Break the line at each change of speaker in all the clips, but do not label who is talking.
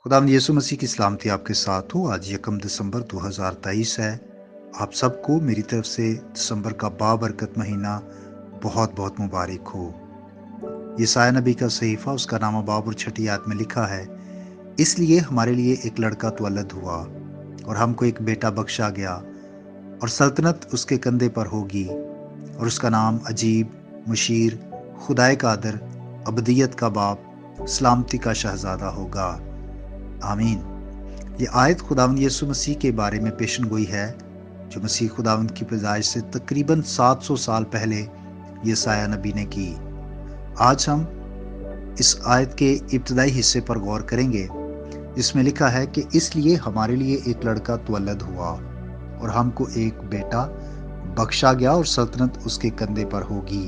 खुदावंद यीशु मसीह की सलामती आपके साथ हो। आज 1 दिसंबर 2023 है। आप सबको मेरी तरफ से दिसंबर का बाबरकत महीना बहुत बहुत मुबारक हो। यशायाह नबी का सहीफा उसका नामा बाब और छठी आयत में लिखा है, इसलिए हमारे लिए एक लड़का तुअल्लद हुआ और हमको एक बेटा बख्शा गया और सल्तनत उसके कंधे पर होगी और उसका नाम अजीब, मुशीर, खुदाए कादर, अबदियत का बाप, सलामती का शहजादा होगा। आमीन। ये आयत खुदावंद यीशु मसीह के बारे में पेशन गोई है, जो मसीह खुदावंद की पैदाइश से तकरीबन 700 साल पहले यशायाह नबी ने की। आज हम इस आयत के इब्तदाई हिस्से पर गौर करेंगे, जिसमें लिखा है कि इसलिए हमारे लिए एक लड़का तुअल्लद हुआ और हमको एक बेटा बख्शा गया और सल्तनत उसके कंधे पर होगी।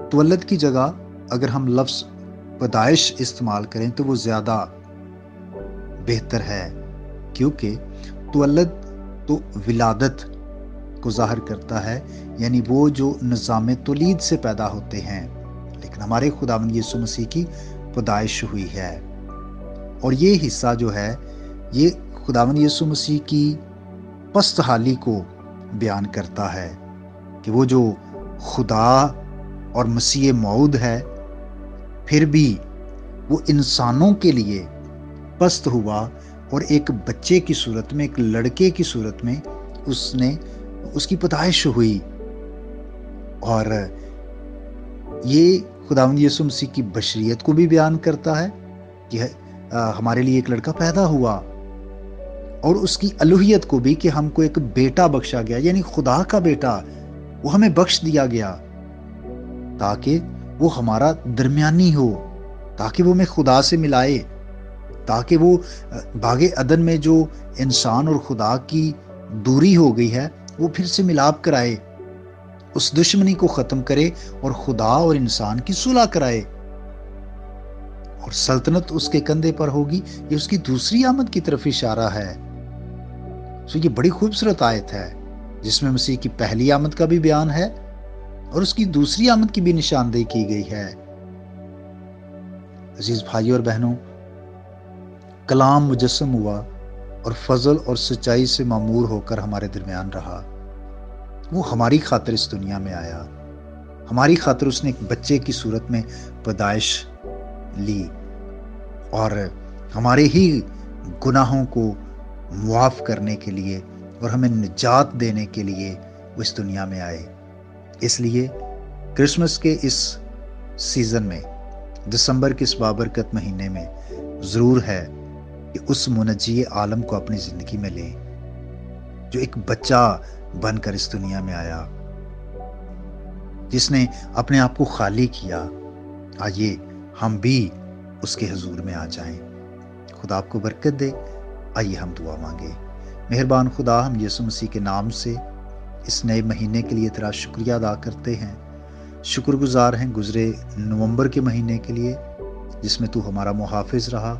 तुअल्लद की जगह अगर हम लफ्ज पैदाइश इस्तेमाल करें तो वो ज्यादा बेहतर है, क्योंकि तुअल्लद तो विलादत को जाहिर करता है, यानी वो जो निज़ाम तौलीद से पैदा होते हैं। लेकिन हमारे खुदावंद यीशु मसीह की पैदाइश हुई है और ये हिस्सा जो है ये खुदावंद यीशु मसीह की पस्त हाली को बयान करता है कि वो जो खुदा और मसीह मौद है, फिर भी वो इंसानों के लिए पस्त हुआ और एक बच्चे की सूरत में, एक लड़के की सूरत में उसकी पैदाइश हुई। और ये खुदावंद यीशु मसीह की बशरियत को भी बयान करता है कि हमारे लिए एक लड़का पैदा हुआ, और उसकी अलूहियत को भी कि हमको एक बेटा बख्शा गया, यानी खुदा का बेटा वो हमें बख्श दिया गया ताकि वो हमारा दरमियानी हो, ताकि वो हमें खुदा से मिलाए, ताकि वो बागे अदन में जो इंसान और खुदा की दूरी हो गई है वो फिर से मिलाप कराए, उस दुश्मनी को ख़त्म करे और खुदा और इंसान की सुलह कराए। और सल्तनत उसके कंधे पर होगी, ये उसकी दूसरी आमद की तरफ इशारा है। तो ये बड़ी खूबसूरत आयत है, जिसमें मसीह की पहली आमद का भी बयान है और उसकी दूसरी आमद की भी निशानदेही की गई है। अजीज भाइयों और बहनों, कलाम मुजस्सम हुआ और फजल और सच्चाई से मामूर होकर हमारे दरमियान रहा। वो हमारी खातिर इस दुनिया में आया, हमारी खातिर उसने एक बच्चे की सूरत में पैदाइश ली और हमारे ही गुनाहों को मुआफ करने के लिए और हमें निजात देने के लिए वो इस दुनिया में आए। इसलिए क्रिसमस के इस सीजन में, दिसंबर के इस बाबरकत महीने में ज़रूर है कि उस मुनज्जी आलम को अपनी ज़िंदगी में लें, जो एक बच्चा बनकर इस दुनिया में आया, जिसने अपने आप को खाली किया। आइए हम भी उसके हुजूर में आ जाएं। खुदा आपको बरकत दे। आइए हम दुआ मांगे। मेहरबान खुदा, हम यीशु मसीह के नाम से इस नए महीने के लिए तेरा शुक्रिया अदा करते हैं। शुक्रगुजार हैं गुजरे नवंबर के महीने के लिए, जिसमें तू हमारा मुहाफिज रहा,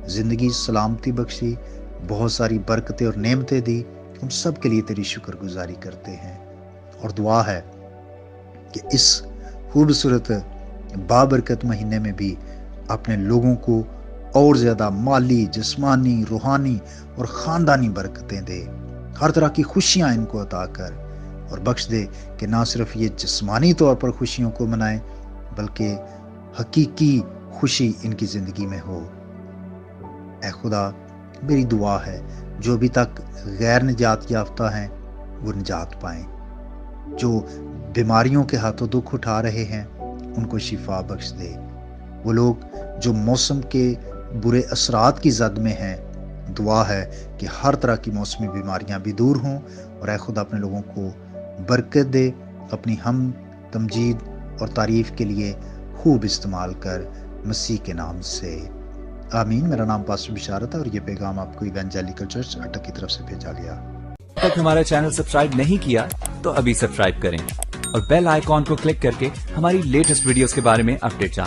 ज़िंदगी सलामती बख्शी, बहुत सारी बरकतें और नेमतें दी। हम सब के लिए तेरी शुक्रगुजारी करते हैं और दुआ है कि इस खूबसूरत बाबरकत महीने में भी अपने लोगों को और ज़्यादा माली, जिस्मानी, रूहानी और ख़ानदानी बरकतें दे। हर तरह की खुशियाँ इनको अता कर और बख्श दे कि ना सिर्फ ये जिस्मानी तौर पर खुशियों को मनाएं, बल्कि हकीकी खुशी इनकी ज़िंदगी में हो। ऐ खुदा, मेरी दुआ है जो अभी तक गैर निजात याफ्ता हैं वो निजात पाएं, जो बीमारियों के हाथों दुख उठा रहे हैं उनको शिफा बख्श दे। वो लोग जो मौसम के बुरे असरात की जद में हैं, दुआ है कि हर तरह की मौसमी बीमारियां भी दूर हों और ऐ खुदा अपने लोगों को बरकत दे। अपनी हम तमजीद और तारीफ के लिए खूब इस्तेमाल कर, मसीह के नाम से आमीन। मेरा नाम पास्टर बिशारत है और ये पैगाम आपको इवेंजेलिकल चर्च अटक की तरफ से भेजा गया।
अब तक हमारा चैनल सब्सक्राइब नहीं किया तो अभी सब्सक्राइब करें और बेल आइकॉन को क्लिक करके हमारी लेटेस्ट वीडियोस के बारे में अपडेट जानें।